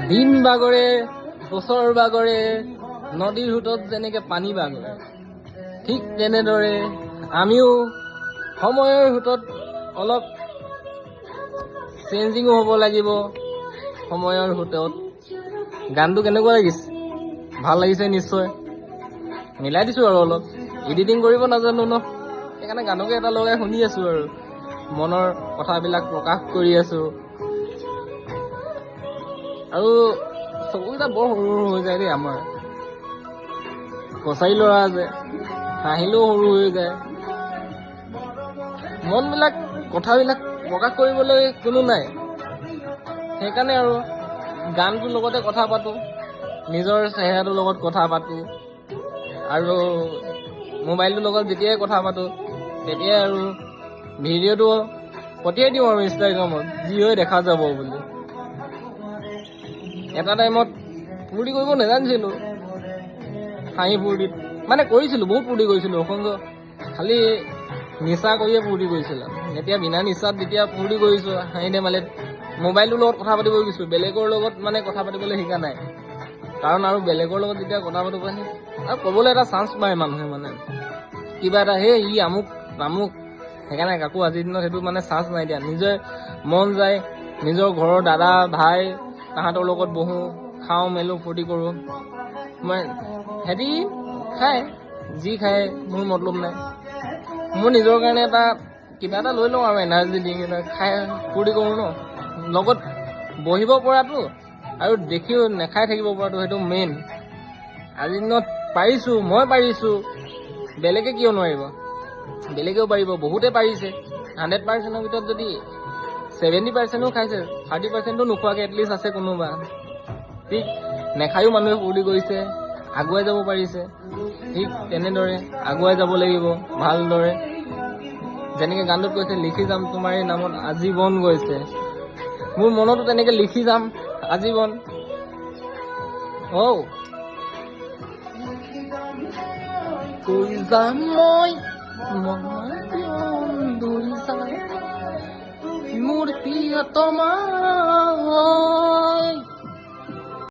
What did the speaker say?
দিন বাগৰে বছৰ বাগৰে নদীৰ সোঁতত যেনেকে পানী বাগৰে ঠিক তেনেদৰে আমিও সময়ৰ সোঁতত অলপ চেঞ্জিঙো হ'ব লাগিব। সময়ৰ সোঁতত গানটো কেনেকুৱা লাগিছে? ভাল লাগিছে নিশ্চয়। মিলাই দিছোঁ আৰু অলপ এডিটিং কৰিব নাজানো ন, সেইকাৰণে গানকে এটা লগাই শুনি আছোঁ আৰু মনৰ কথাবিলাক প্ৰকাশ কৰি আছোঁ। আৰু চকুকেইটা বৰ সৰু সৰু হৈ যায় দেই আমাৰ। কছাৰী ল'ৰা যে হাঁহিলেও সৰু হৈ যায়। মনবিলাক কথাবিলাক প্ৰকাশ কৰিবলৈ কোনো নাই, সেইকাৰণে আৰু গানটোৰ লগতে কথা পাতোঁ, নিজৰ চেহেৰাটোৰ লগত কথা পাতোঁ। আৰু মোবাইলটোৰ লগত যেতিয়াই কথা পাতোঁ তেতিয়াই আৰু ভিডিঅ'টো পঠিয়াই দিওঁ আৰু ইনষ্টাগ্ৰামত যি হৈ দেখা যাব বুলি। এটা টাইমত ফূৰ্তি কৰিব নাজানিছিলোঁ, হাঁহি ফূৰ্তিত মানে কৰিছিলোঁ, বহুত ফূৰ্তি কৰিছিলোঁ। অসংখ্য খালি নিচা কৰিয়ে ফূৰ্তি কৰিছিলোঁ। এতিয়া বিনা নিচাত যেতিয়া ফূৰ্তি কৰিছোঁ হাঁহি ধেমালিত, মোবাইলটোৰ লগত কথা পাতিব গৈছোঁ, বেলেগৰ লগত মানে কথা পাতিবলৈ শিকা নাই। কাৰণ আৰু বেলেগৰ লগত যেতিয়া কথা পাতিব আৰু ক'বলৈ এটা চান্স পায় মানুহে, মানে কিবা এটা ই আমুক তামুক। সেইকাৰণে কাকো আজিৰ দিনত সেইটো মানে চান্স নাই দিয়া। নিজে মন যায় নিজৰ ঘৰৰ দাদা ভাই তাহাঁতৰ লগত বহোঁ, খাওঁ মেলোঁ, ফূৰ্তি কৰোঁ। মই সিহঁতি খায় যি খায়, মোৰ মতলব নাই। মোৰ নিজৰ কাৰণে এটা কিবা এটা লৈ লওঁ আৰু এনাৰ্জি দি খাই ফূৰ্তি কৰোঁ ন। লগত বহিব পৰাটো আৰু দেখিও নেখাই থাকিব পৰাটো সেইটো মেইন। আজিৰ দিনত পাৰিছোঁ, মই পাৰিছোঁ, বেলেগে কিয় নোৱাৰিব? বেলেগেও পাৰিব, বহুতে পাৰিছে। 100%ৰ ভিতৰত যদি 70%ও খাইছে, 30%ও নোখোৱাকৈ এটলিষ্ট আছে কোনোবা। ঠিক নেখায়ো মানুহে ফূৰ্তি কৰিছে, আগুৱাই যাব পাৰিছে। ঠিক তেনেদৰে আগুৱাই যাব লাগিব ভালদৰে। যেনেকৈ গানটোত কৈছে, লিখি যাম তোমাৰ এই নামত আজীৱন গৈছে। মোৰ মনতো তেনেকৈ লিখি যাম আজীৱন। কৈ যাম মই মোৰ প্ৰিয়তমা।